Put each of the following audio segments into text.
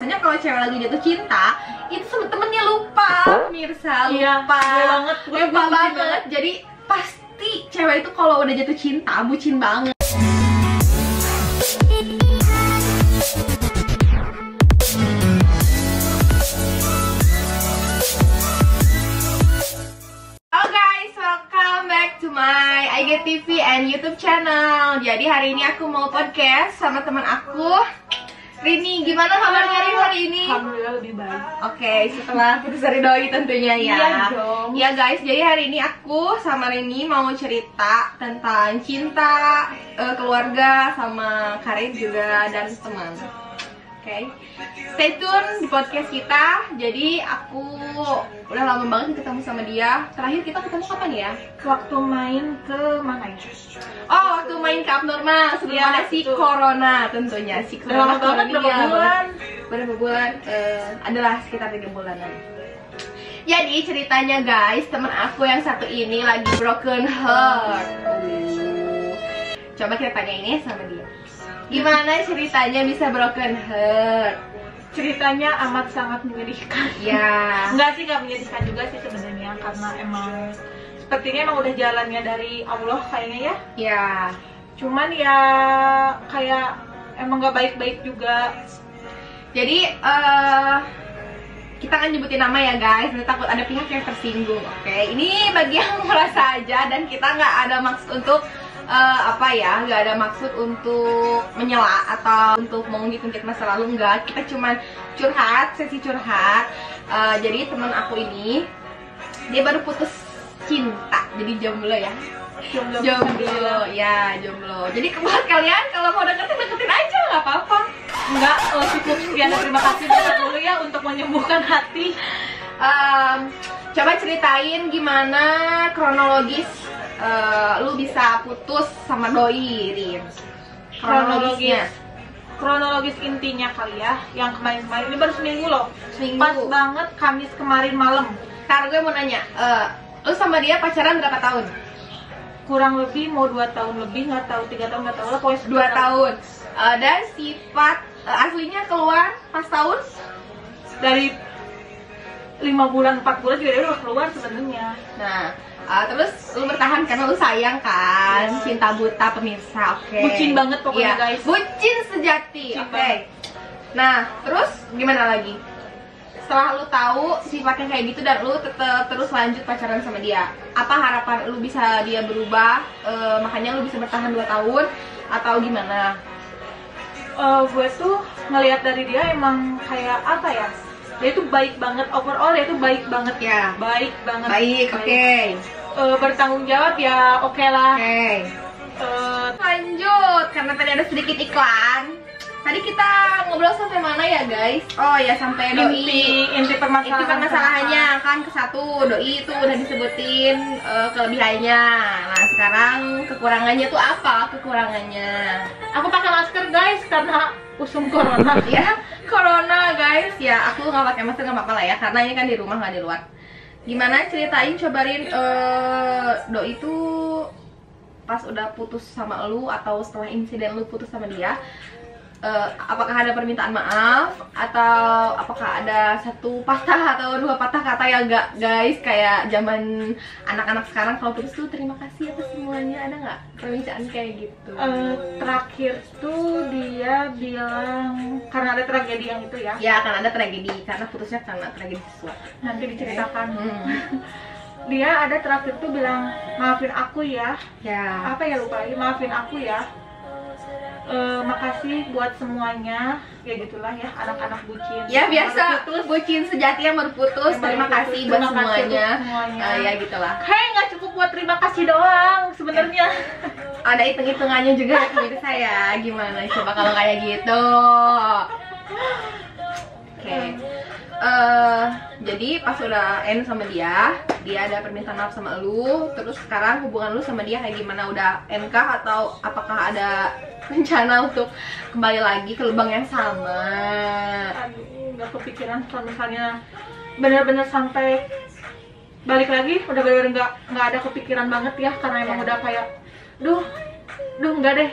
biasanya kalau cewek lagi jatuh cinta itu sama temennya lupa, pemirsa, lupa, lupa banget. Jadi pasti cewek itu kalau udah jatuh cinta bucin banget. My IGTV and YouTube channel. Jadi hari ini aku mau podcast sama teman aku, Rini. Gimana kabarnya Rini hari ini? Alhamdulillah lebih baik. Oke, setelah putus dari doi tentunya ya. Iya dong. Ya guys, jadi hari ini aku sama Rini mau cerita tentang cinta, keluarga, sama karir juga dan teman. Oke, stay tune di podcast kita. Jadi aku udah lama banget ketemu sama dia. Terakhir kita ketemu kapan ya? Waktu main ke mana ya? Oh, waktu main ke Abnormal sebelum ada si Corona tentunya. Si Corona berapa bulan? Adalah sekitar 3 bulanan. Jadi ceritanya guys, temen aku yang satu ini lagi broken heart. Coba kita tanya ini sama dia. Gimana ceritanya bisa broken heart? Ceritanya amat sangat menyedihkan. Ya. Enggak sih, nggak menyedihkan juga sih sebenarnya, karena emang sepertinya emang udah jalannya dari Allah kayaknya ya. Ya. Cuman ya kayak emang nggak baik-baik juga. Jadi kita kan nyebutin nama ya guys, nanti takut ada pihak yang tersinggung. Oke, ini bagi yang merasa aja, dan kita nggak ada maksud untuk nggak ada maksud untuk menyela atau untuk mengungkit-ungkit masa lalu, enggak. Kita cuman curhat, sesi curhat. Jadi teman aku ini dia baru putus cinta, jadi jomblo ya. Jomblo. Jadi buat kalian kalau mau deketin aja, nggak apa-apa. Enggak, cukup sekian. Terima kasih banyak dulu ya untuk menyembuhkan hati. Coba ceritain gimana kronologis lu bisa putus sama doi, Rin. Kronologis intinya kali ya, yang kemarin-kemarin, ini baru seminggu loh. Seminggu. Pas banget Kamis kemarin malam. Ntar gue mau nanya, lu sama dia pacaran berapa tahun? Kurang lebih mau 2 tahun lebih, nggak tahu 3 tahun, nggak tahu lah, pokoknya 2 tahun. Dan sifat aslinya keluar pas tahun? Dari 5 bulan, 4 bulan juga dia udah keluar sebenarnya. Nah, terus lu bertahan karena lu sayang kan, cinta buta pemirsa. Oke. Bucin banget pokoknya guys. Bucin sejati. Oke. Nah, terus gimana lagi? Setelah lu tahu sifatnya kayak gitu dan lu tetap terus lanjut pacaran sama dia, apa harapan lu bisa dia berubah? Makanya lu bisa bertahan 2 tahun atau gimana? Gue tuh ngelihat dari dia emang kayak apa ya? Dia itu baik banget, overall dia itu baik banget ya. Baik banget. Baik, oke. Bertanggung jawab ya, oke lah. Oke. Lanjut, karena tadi ada sedikit iklan. Tadi kita ngobrol sampai mana ya guys? Oh ya, sampai doi. Inti permasalahannya kan ke satu, doi itu udah disebutin kelebihannya. Nah sekarang kekurangannya tuh apa? Kekurangannya? Aku pakai masker guys karena usum corona. Ya, corona guys. Ya aku nggak pakai masker nggak apa-apa lah ya, karena ini kan di rumah nggak di luar. Gimana ceritain, cobain doi itu pas udah putus sama lu atau setelah insiden lu putus sama dia, apakah ada permintaan maaf atau apakah ada 1 patah atau 2 patah kata ya enggak guys, kayak zaman anak-anak sekarang kalau putus tuh terima kasih atas semuanya, ada nggak permintaan kayak gitu? Terakhir tuh dia bilang karena ada tragedi yang itu ya. Ya kan ada tragedi, karena putusnya karena tragedi seksual. Nanti diceritakan. Dia ada terakhir tuh bilang maafin aku ya. Ya. Apa ya, lupa lagi, maafin aku ya. Makasih buat semuanya, ya gitulah ya, anak-anak bucin. Ya biasa, bucin sejati yang baru putus. Terima kasih buat semuanya. Ya gitulah. Kayak nggak cukup buat terima kasih doang sebenarnya. Ada hitung-hitungannya juga pemirsa ya. Gimana coba kalau kayak gitu? Oke. Jadi pas udah end sama dia ada permintaan maaf sama lu. Terus sekarang hubungan lu sama dia kayak gimana? Udah end kah atau apakah ada rencana untuk kembali lagi ke lubang yang sama? Aduh, nggak kepikiran kalau misalnya bener-bener sampai balik lagi, udah bener-bener nggak ada kepikiran banget ya, karena emang udah kayak duh enggak deh,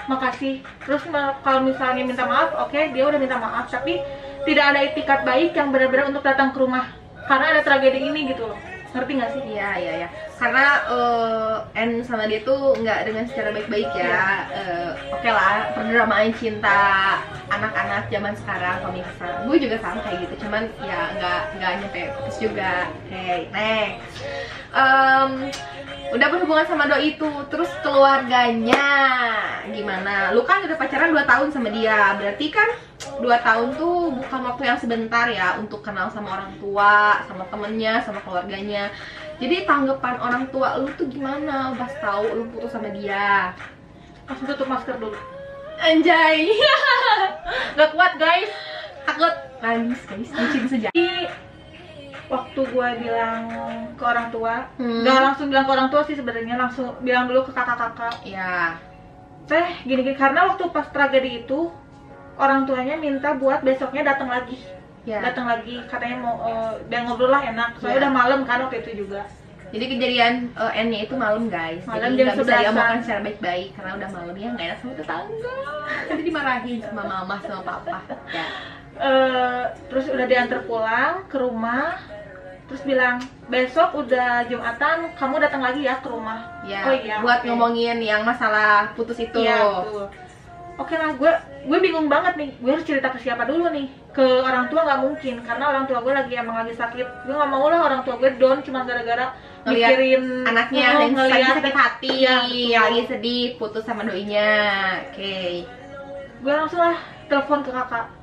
makasih. Terus kalau misalnya minta maaf, oke, dia udah minta maaf, tapi tidak ada itikat baik yang benar-benar untuk datang ke rumah karena ada tragedi ini gitu loh. Ngerti nggak sih? Iya. Karena N sama dia tuh nggak dengan secara baik-baik ya. Oke lah, perdramaan cinta anak-anak zaman sekarang, komik sekarang. Gue juga sama kayak gitu, cuman ya nggak nyampe putus juga. Oke, next. Udah berhubungan sama doi itu, terus keluarganya gimana? Lu kan udah pacaran 2 tahun sama dia, berarti kan 2 tahun tuh bukan waktu yang sebentar ya untuk kenal sama orang tua, sama temennya, sama keluarganya. Jadi tanggapan orang tua lu tuh gimana pas tahu lu putus sama dia? Langsung tutup masker dulu. Anjay. Gak kuat guys. Takut nangis guys, bucin sejak. Waktu gue bilang ke orang tua, nggak langsung bilang ke orang tua sih sebenarnya, langsung bilang dulu ke kakak-kakak. Ya. Teh gini-gini, karena waktu pas tragedi itu orang tuanya minta buat besoknya datang lagi. Ya. Datang lagi, katanya mau biar ngobrol lah enak. Soalnya udah malam kan waktu itu juga. Jadi kejadian N-nya itu malam guys. Malam jadi jam nggak bisa 11-an. diomongkan secara baik-baik karena udah malam ya, nggak enak sama tetangga. Jadi dimarahin sama mama sama papa. Ya. Terus udah diantar pulang ke rumah. Terus bilang, besok udah Jumatan, kamu datang lagi ya ke rumah. Ya, oh iya, buat okay. ngomongin yang masalah putus itu. Iya, betul. Oke lah, gue bingung banget nih. Gue harus cerita ke siapa dulu nih? Ke orang tua nggak mungkin, karena orang tua gue emang lagi sakit. Gue nggak mau lah orang tua gue down cuma gara-gara mikirin anaknya yang lagi sakit hati, ya, lagi sedih, putus sama doinya. Oke. Gue langsung lah telepon ke kakak.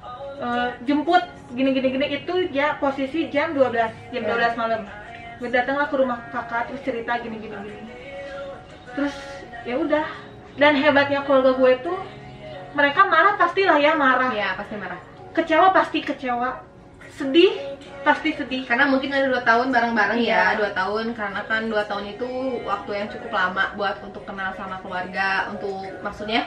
Jemput gini itu ya posisi jam 12 malam. Gue datanglah ke rumah kakak terus cerita gini. Terus ya udah, dan hebatnya keluarga gue tuh mereka marah pastilah ya, marah. Iya, pasti marah. Kecewa pasti kecewa. Sedih pasti sedih. Karena mungkin ada 2 tahun bareng-bareng Iya. ya, 2 tahun, karena kan 2 tahun itu waktu yang cukup lama buat untuk kenal sama keluarga, untuk maksudnya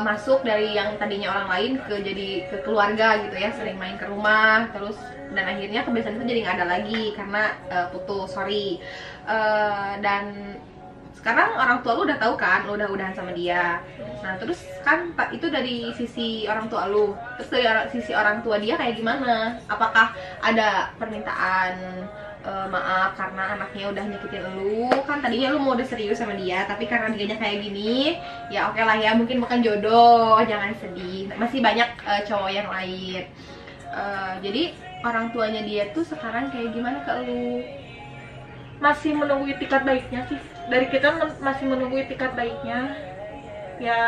masuk dari yang tadinya orang lain ke keluarga gitu ya, sering main ke rumah, terus dan akhirnya kebiasaan itu jadi nggak ada lagi karena putus, dan sekarang orang tua lu udah tahu kan, lu udah udahan sama dia. Nah terus kan itu dari sisi orang tua lu, terus dari sisi orang tua dia kayak gimana? Apakah ada permintaan maaf karena anaknya udah nyakitin lu? Kan tadinya lu mau udah serius sama dia, tapi karena dianya kayak gini, ya oke lah ya, mungkin bukan jodoh, jangan sedih. Masih banyak cowok yang lain. Jadi orang tuanya dia tuh sekarang kayak gimana ke lu? Masih menunggu itikat baiknya sih. Dari kita masih menunggu itikat baiknya. Ya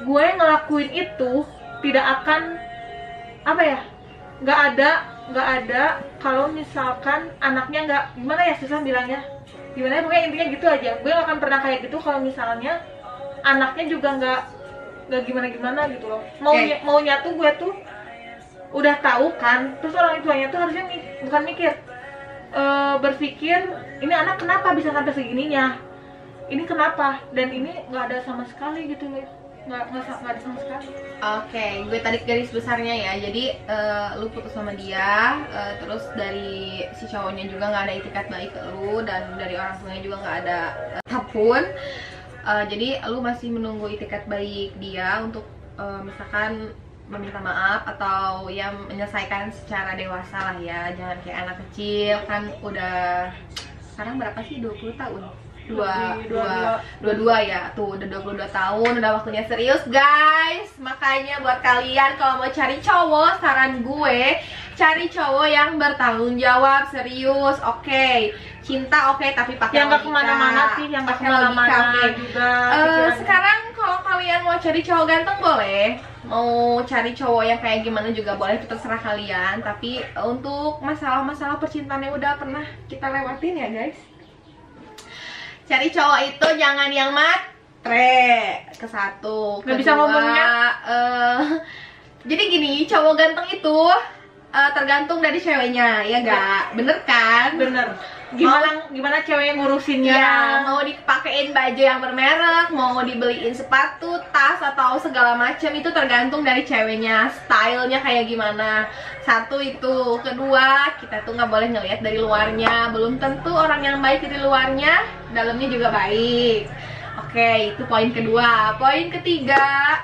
gue ngelakuin itu tidak akan apa ya, nggak ada kalau misalkan anaknya nggak, gimana ya, susah bilangnya gimana, pokoknya intinya gitu aja. Gue nggak akan pernah kayak gitu kalau misalnya anaknya juga nggak gimana gitu loh. Maunya tuh gue tuh udah tahu kan, terus orang tuanya tuh harusnya bukan mikir, berpikir ini anak kenapa bisa sampai segininya, ini kenapa, dan ini nggak ada sama sekali gitu loh, nggak ada sama sekali. Oke, gue tarik garis besarnya ya. Jadi lu putus sama dia, terus dari si cowoknya juga nggak ada itikat baik ke lu, dan dari orang tuanya juga nggak ada apapun. Jadi lu masih menunggu itikat baik dia untuk misalkan meminta maaf atau yang menyelesaikan secara dewasa lah ya, jangan kayak anak kecil. Kan udah sekarang berapa sih, 20 tahun? 22 ya, tuh udah 22 tahun, udah waktunya serius guys. Makanya buat kalian kalau mau cari cowok, saran gue cari cowok yang bertanggung jawab, serius, oke. Cinta oke, tapi pakai yang nggak kemana-mana sih, yang nggak kemana-mana juga. Sekarang kalau kalian mau cari cowok ganteng boleh, mau cari cowok yang kayak gimana juga boleh, itu terserah kalian. Tapi untuk masalah-masalah percintaan yang udah pernah kita lewatin ya guys, cari cowok itu jangan yang matre, ke satu, nggak bisa ngomongnya. Jadi gini, cowok ganteng itu tergantung dari ceweknya, ya gak? Bener kan? Bener. Gimana cewek ngurusinnya? Ya, mau dipakein baju yang bermerek, mau dibeliin sepatu, tas atau segala macam, itu tergantung dari ceweknya, stylenya kayak gimana. Satu itu, kedua kita tuh nggak boleh ngelihat dari luarnya. Belum tentu orang yang baik dari luarnya, dalamnya juga baik. Oke, itu poin kedua. Poin ketiga,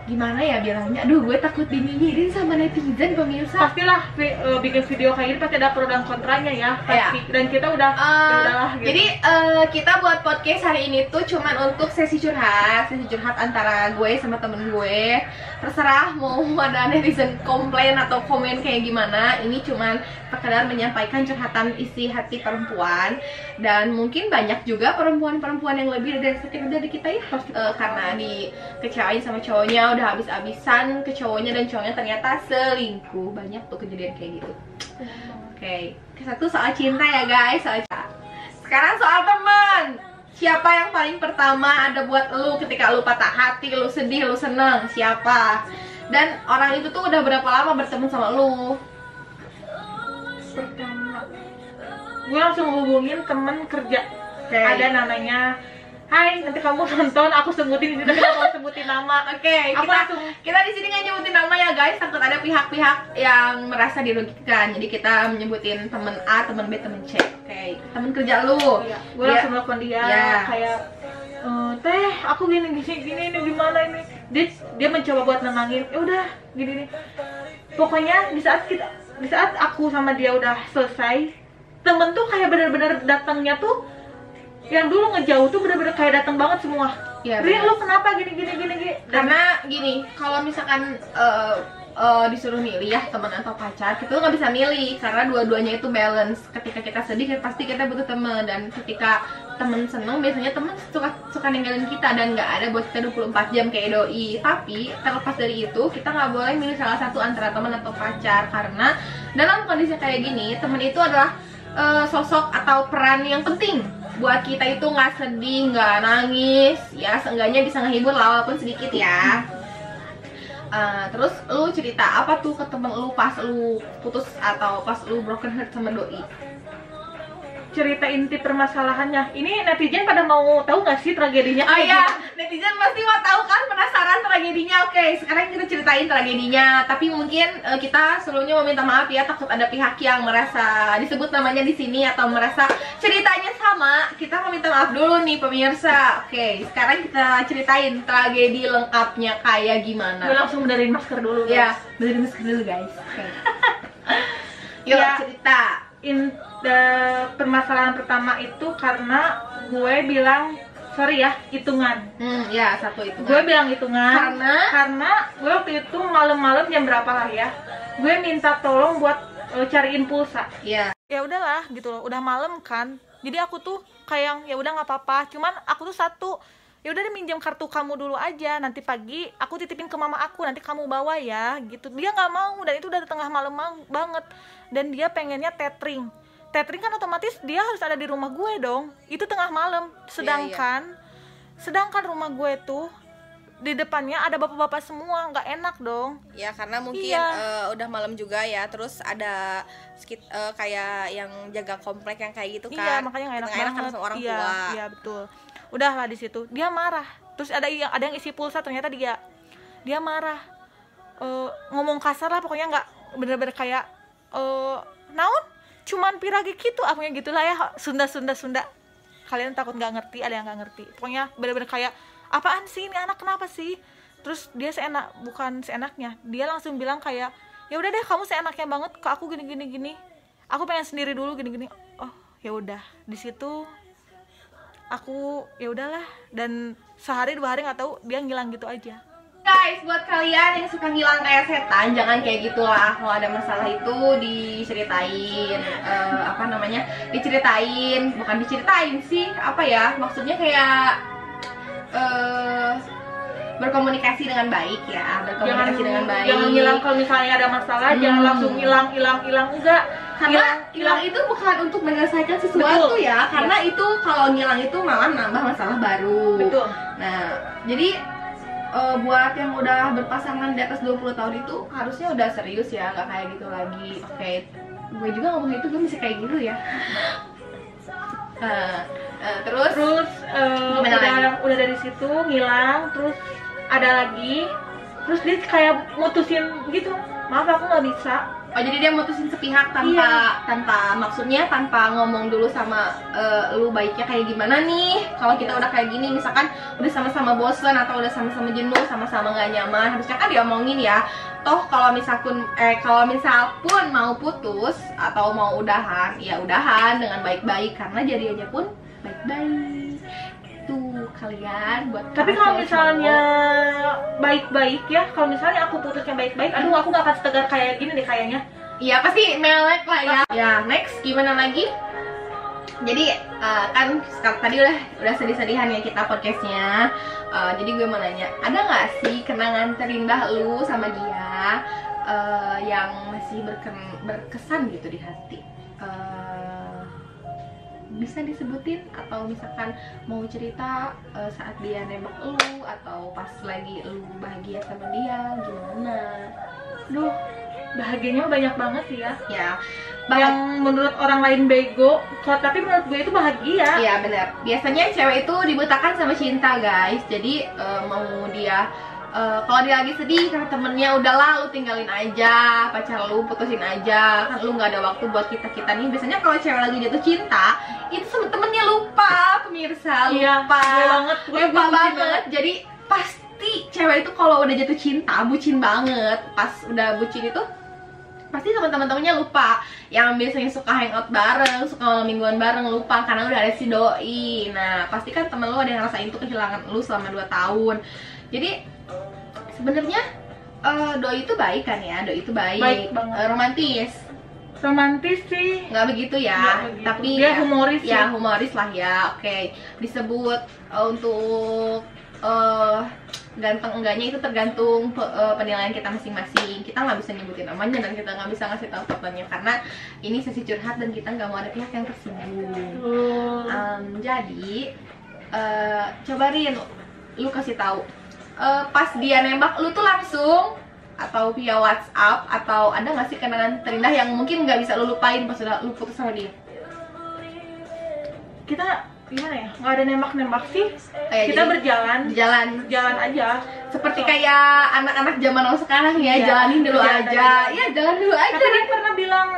gimana ya bilangnya, aduh gue takut dinyinyirin sama netizen pemirsa. Pastilah bikin video kayak gini pasti ada pro dan kontranya ya, pasti. Dan kita udah ya udahlah gitu. Jadi kita buat podcast hari ini tuh cuman untuk sesi curhat antara gue sama temen gue. Terserah mau ada netizen komplain atau komen kayak gimana, ini cuman sekedar menyampaikan curhatan isi hati perempuan. Dan mungkin banyak juga perempuan-perempuan yang lebih dari sakit dari kita ya, karena dikecewain sama cowoknya, udah habis-habisan ke cowoknya dan cowoknya ternyata selingkuh. Banyak tuh kejadian kayak gitu. Oke, satu soal cinta ya guys, soal cinta. Sekarang soal teman. Siapa yang paling pertama ada buat lu ketika lu patah hati, lu sedih, lu seneng? Siapa? Dan orang itu tuh udah berapa lama berteman sama lu? Pertama, gue langsung hubungin temen kerja. Okay. Ada namanya, hai, nanti kamu nonton, aku sebutin di sini, aku mau sebutin nama. Oke, kita di sini nggak nyebutin nama ya guys, takut ada pihak-pihak yang merasa dirugikan. Jadi kita menyebutin temen A, temen B, temen C. Oke, temen kerja lu. Iya, gue langsung nelfon dia, kayak teh, aku gini ini gimana ini? Dia mencoba buat nenangin. Ya udah, gini nih. Pokoknya di saat aku sama dia udah selesai, temen tuh kayak bener-bener datangnya tuh, yang dulu ngejauh tuh bener-bener kayak datang banget semua. Ya, Rin, lu kenapa gini. Karena gini, kalau misalkan disuruh milih ya teman atau pacar, kita tuh nggak bisa milih karena dua-duanya itu balance. Ketika kita sedih, pasti kita butuh teman, dan ketika temen seneng, biasanya temen suka ninggalin kita dan nggak ada buat kita 24 jam kayak doi. Tapi terlepas dari itu, kita nggak boleh milih salah satu antara teman atau pacar, karena dalam kondisi kayak gini, temen itu adalah sosok atau peran yang penting buat kita itu nggak sedih, nggak nangis, ya seenggaknya bisa ngehibur lah walaupun sedikit ya. Terus lu cerita apa tuh ke temen lu pas lu putus atau pas lu broken heart sama doi? Cerita inti permasalahannya. Ini netizen pada mau tahu nggak sih tragedinya? Oh iya, netizen pasti mau tahu kan, penasaran tragedinya. Oke, sekarang kita ceritain tragedinya. Tapi mungkin kita sebelumnya mau minta maaf ya, takut ada pihak yang merasa disebut namanya di sini atau merasa ceritanya sama. Kita mau minta maaf dulu nih pemirsa. Oke, sekarang kita ceritain tragedi lengkapnya kayak gimana. Gue langsung benerin masker dulu guys. Ya, benerin masker dulu guys. Oke. Yuk ya, cerita. Permasalahan pertama itu karena gue bilang sorry ya, hitungan. Ya, satu hitungan. Gue bilang hitungan karena gue waktu itu malam-malam jam berapa lah ya, gue minta tolong buat cariin pulsa. Iya. Ya udahlah gitu loh, udah malam kan. Jadi aku tuh kayak ya udah nggak apa-apa. Cuman aku tuh ya udah deh, minjem kartu kamu dulu aja, nanti pagi aku titipin ke mama aku, nanti kamu bawa ya gitu. Dia nggak mau, dan itu udah tengah malam banget, dan dia pengennya tethering kan otomatis dia harus ada di rumah gue dong, itu tengah malam. Sedangkan rumah gue tuh di depannya ada bapak-bapak semua, nggak enak dong ya, karena mungkin udah malam juga ya, terus ada kayak yang jaga komplek yang kayak gitu kan. Iya, makanya nggak enak banget sama orang tua. Iya betul. Udahlah di situ dia marah, terus ada yang isi pulsa, ternyata dia marah, ngomong kasar lah pokoknya, nggak bener-bener kayak naon cuman piragi gitu, apanya gitulah ya, Sunda. Kalian takut nggak ngerti, ada yang nggak ngerti, pokoknya bener-bener kayak apaan sih ini anak, kenapa sih? Terus dia bukan seenaknya, dia langsung bilang kayak ya udah deh, kamu seenaknya banget ke aku gini, aku pengen sendiri dulu gini. Oh ya udah, di situ aku ya udahlah, dan sehari 2 hari nggak tahu dia ngilang gitu aja. Guys, buat kalian yang suka ngilang kayak setan, jangan kayak gitulah. Kalau ada masalah itu diceritain, bukan diceritain sih, apa ya, maksudnya kayak berkomunikasi dengan baik ya, dengan baik. Jangan ngilang kalau misalnya ada masalah, jangan langsung hilang enggak. Karena hilang itu bukan untuk menyelesaikan sesuatu. Betul. Ya, karena itu kalau ngilang itu malah nambah masalah baru. Betul. Nah, jadi buat yang udah berpasangan di atas 20 tahun itu harusnya udah serius ya, nggak kayak gitu lagi. Oke, gue juga ngomong itu, gue masih kayak gitu ya. Terus udah dari situ ngilang, terus ada lagi, terus dia kayak mutusin gitu, maaf aku nggak bisa. Oh, jadi dia mutusin sepihak tanpa maksudnya tanpa ngomong dulu sama lu baiknya kayak gimana nih. Kalau kita udah kayak gini, misalkan udah sama-sama bosen atau udah sama-sama jenuh, sama-sama nggak nyaman, harusnya kan diomongin ya. Toh kalau misal pun mau putus atau mau udahan, ya udahan dengan baik-baik karena jadinya pun baik-baik. Tuh kalian buat. Tapi kalau misalnya baik-baik ya, kalau misalnya aku putusnya baik-baik, aduh aku gak akan setegar kayak gini deh kayaknya. Iya pasti melek lah ya. Ya next gimana lagi? Jadi kan tadi udah sedih-sedihan ya kita podcastnya. Jadi gue mau nanya, ada nggak sih kenangan terindah lu sama dia yang masih berkesan gitu di hati? Bisa disebutin atau misalkan mau cerita saat dia nembak lu atau pas lagi lu bahagia sama dia gimana? Duh, bahagianya banyak banget sih ya. Ya, yang menurut orang lain bego, tapi menurut gue itu bahagia. Iya benar. Biasanya cewek itu dibutakan sama cinta guys. Jadi mau dia kalau dia lagi sedih karena temennya, udahlah lu tinggalin aja pacar lu, putusin aja, kan lu nggak ada waktu buat kita nih. Biasanya kalau cewek lagi jatuh cinta itu sama temennya lupa, pemirsa, lupa. Iya, lupa banget. Jadi pasti cewek itu kalau udah jatuh cinta bucin banget. Pas udah bucin itu pasti sama teman-temannya lupa. Yang biasanya suka hangout bareng, suka malam mingguan bareng, lupa karena udah ada si doi. Nah pasti kan temen lu ada yang ngerasain tuh kehilangan lu selama 2 tahun. Jadi sebenarnya doi itu baik kan ya, doi itu baik romantis sih, nggak begitu ya, begitu. Tapi dia humoris ya humoris lah ya. Oke. Disebut untuk ganteng enggaknya itu tergantung penilaian kita masing-masing. Kita nggak bisa nyebutin namanya dan kita nggak bisa ngasih tahu fotonya karena ini sesi curhat dan kita nggak mau ada pihak yang tersinggung. Jadi coba Rin, lu kasih tahu pas dia nembak lu tuh langsung atau via WhatsApp, atau ada nggak sih kenangan terindah yang mungkin nggak bisa lu lupain pas udah lu putus sama dia? Kita gimana ya, nggak ada nembak-nembak sih. Kita berjalan aja seperti kayak anak-anak zaman now sekarang ya. Jalanin dulu aja. Iya, jalan dulu aja. Tapi dia pernah bilang,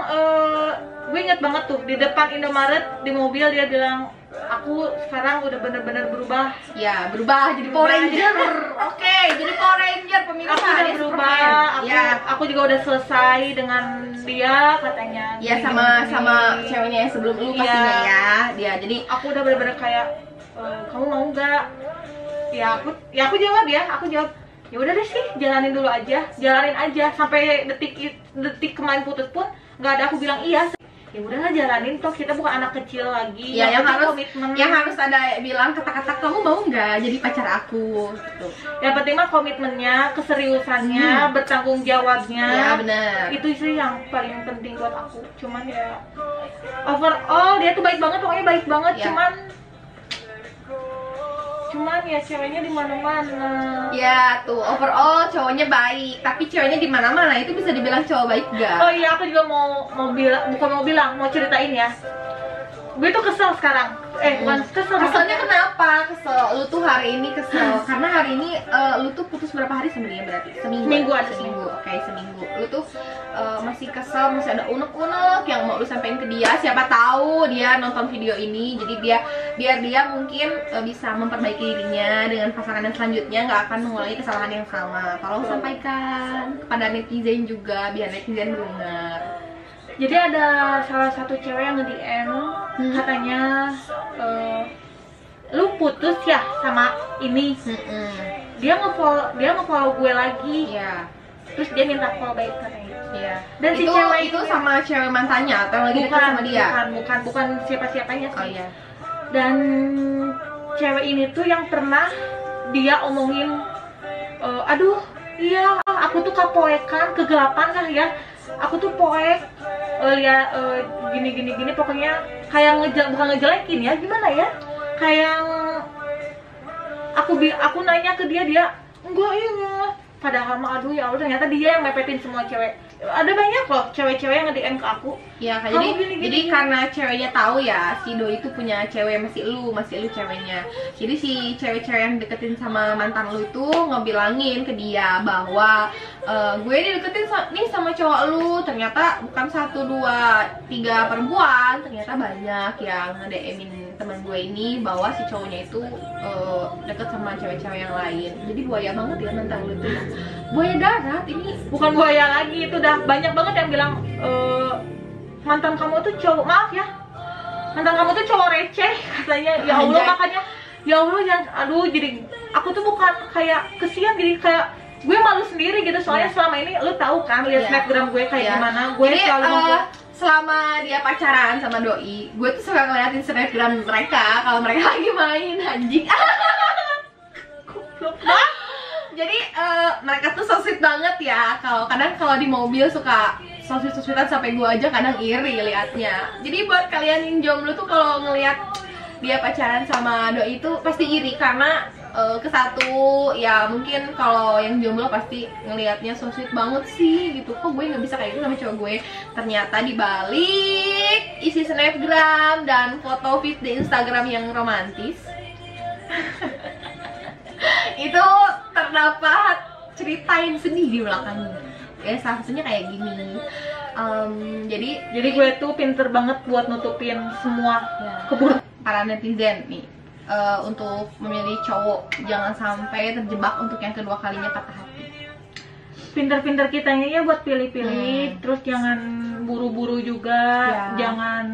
gue inget banget tuh di depan Indomaret di mobil dia bilang, aku sekarang udah bener-bener berubah. Ya, berubah jadi Power Ranger. Oke, jadi Power Ranger pemirsa. Aku udah berubah. Aku juga udah selesai dengan dia katanya. Ya, sama ceweknya yang sebelum lu pastinya ya. Dia jadi aku udah bener-bener kayak, kamu mau nggak? Ya aku jawab ya. Aku jawab, ya udah deh sih, jalanin aja sampai detik kemarin putus pun nggak ada aku bilang iya. Ya udahlah jalanin, toh kita bukan anak kecil lagi. Ya, yang harus ada bilang kata-kata kamu mau nggak jadi pacar aku gitu. Yang penting mah komitmennya, keseriusannya, bertanggung jawabnya. Ya benar. Itu sih yang paling penting buat aku. Cuman ya overall dia tuh baik banget, pokoknya baik banget ya. Cuman ya ceweknya di mana-mana. Ya tuh overall cowoknya baik, tapi ceweknya di mana-mana itu bisa dibilang cowok baik gak? Oh iya, aku juga mau ceritain ya. Gue tuh kesel sekarang. Bukan kesel. Keselnya kenapa? Kesel. Lu tuh hari ini kesel karena hari ini lu tuh putus berapa hari sama dia berarti? Seminggu. Oke, seminggu. Lu tuh masih kesel, masih ada unek-unek yang mau lu sampein ke dia. Siapa tahu dia nonton video ini, jadi biar dia mungkin bisa memperbaiki dirinya dengan pasangan yang selanjutnya, nggak akan mengulangi kesalahan yang sama. Tolong sampaikan kepada netizen juga biar netizen dengar. Jadi ada salah satu cewek yang nge-DM katanya, lu putus ya sama ini. Dia nge-follow gue lagi. Iya. Terus dia minta follow baik katanya. Iya. Dan si cewek itu sama cewek mantannya atau lagi dekat sama dia? Bukan siapa-siapanya sih. Oh iya. Dan cewek ini tuh yang pernah dia omongin, aduh iya aku tuh kapoekan, kegelapan lah ya. Aku tuh poek, lihat gini pokoknya kayak bukan ngejelekin ya, gimana ya, kayak aku nanya ke dia enggak iya, padahal mah aduh ya Allah, ternyata dia yang mepetin semua cewek. Ada banyak loh cewek-cewek yang nge-DM ke aku. Ya, jadi karena ceweknya tahu ya si doi itu punya cewek, masih lu ceweknya. Jadi si cewek-cewek yang deketin sama mantan lu itu ngebilangin ke dia bahwa gue dideketin nih sama cowok lu, ternyata bukan 1, 2, 3 perempuan, ternyata banyak yang nge-DM-in teman gue ini bahwa si cowoknya itu deket sama cewek-cewek yang lain. Jadi buaya banget ya mantan lu itu ya. Buaya darat ini. Bukan buaya lagi, itu udah banyak banget yang bilang mantan kamu tuh cowok, maaf ya, mantan kamu tuh cowok receh katanya. Ya Allah, makanya ya Allah, yang aduh, jadi aku tuh bukan kayak kesian, jadi kayak gue malu sendiri gitu. Soalnya selama ini lu tahu kan lihat snapgram gue kayak gimana. Gue jadi, selalu selama dia pacaran sama doi, gue tuh suka ngeliatin snapgram mereka kalau mereka lagi main anjing. Jadi mereka tuh so sweet banget ya. Kadang kalau di mobil suka so sweet-sweetan sampai gue aja kadang iri liatnya. Jadi buat kalian yang jomblo tuh kalau ngeliat dia pacaran sama doi itu pasti iri, karena kesatu ya mungkin kalau yang jomblo pasti ngelihatnya so sweet banget sih gitu. Kok gue nggak bisa kayak gitu sama cowok gue? Ternyata dibalik isi snapgram dan foto feed di Instagram yang romantis itu terdapat cerita yang sedih di belakangnya. Ya salah satunya kayak gini. Jadi gue tuh pinter banget buat nutupin semua keburukan para netizen nih. Untuk memilih cowok jangan sampai terjebak untuk yang kedua kalinya patah hati. Pinter-pinter kitanya ya buat pilih-pilih. Terus jangan buru-buru juga ya. Jangan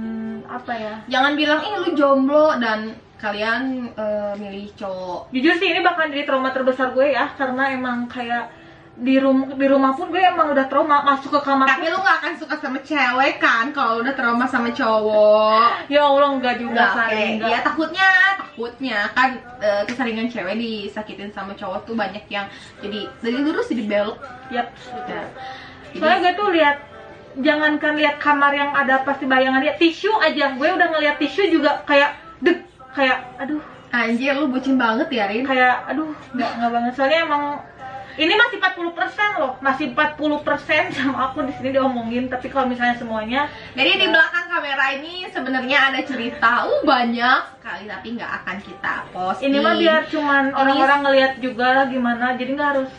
apa ya, jangan bilang ih lu jomblo dan kalian milih cowok. Jujur sih ini bakal jadi trauma terbesar gue ya, karena emang kayak di rumah pun gue emang udah trauma masuk ke kamar. Tapi lu gak akan suka sama cewek kan kalau udah trauma sama cowok? Ya Allah, enggak juga. Ya takutnya kan keseringan cewek disakitin sama cowok tuh banyak yang jadi dari lurus jadi belok. Yap. Ya. Soalnya gue tuh lihat, jangankan lihat kamar yang ada pasti bayangan dia, tisu aja gue udah ngeliat tisu juga kayak kayak aduh anjir, lu bucin banget ya Rin. Kayak aduh nggak banget. Soalnya emang ini masih 40% loh, masih 40% sama aku di sini diomongin. Tapi kalau misalnya semuanya, jadi di belakang kamera ini sebenarnya ada cerita banyak sekali, tapi nggak akan kita post. Ini mah biar cuman orang-orang ngelihat juga lah gimana. Jadi nggak harus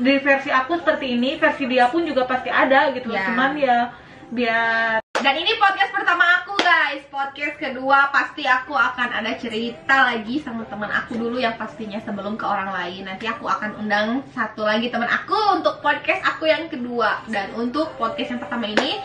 di versi aku seperti ini, versi dia pun juga pasti ada gitu. Cuman ya biar. Dan ini podcast pertama aku guys. Podcast kedua pasti aku akan ada cerita lagi sama teman aku dulu yang pastinya sebelum ke orang lain. Nanti aku akan undang satu lagi teman aku untuk podcast aku yang kedua. Dan untuk podcast yang pertama ini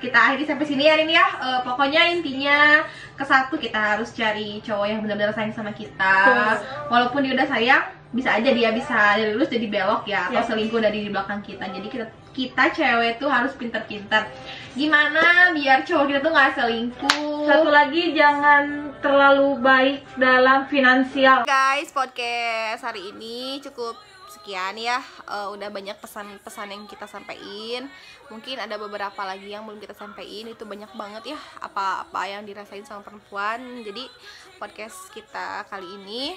kita akhiri sampai sini ya Rin ya. Pokoknya intinya kesatu kita harus cari cowok yang benar-benar sayang sama kita. Walaupun dia udah sayang, bisa aja dia bisa dari lurus jadi belok ya, atau selingkuh dari di belakang kita. Jadi kita cewek tuh harus pintar-pintar gimana biar cowok kita tuh nggak selingkuh. Satu lagi, jangan terlalu baik dalam finansial. Guys, podcast hari ini cukup sekian ya. Udah banyak pesan-pesan yang kita sampaikan. Mungkin ada beberapa lagi yang belum kita sampaikan. Itu banyak banget ya apa-apa yang dirasain sama perempuan. Jadi podcast kita kali ini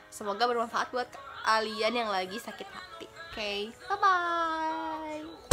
semoga bermanfaat buat kalian yang lagi sakit hati. Oke, bye-bye.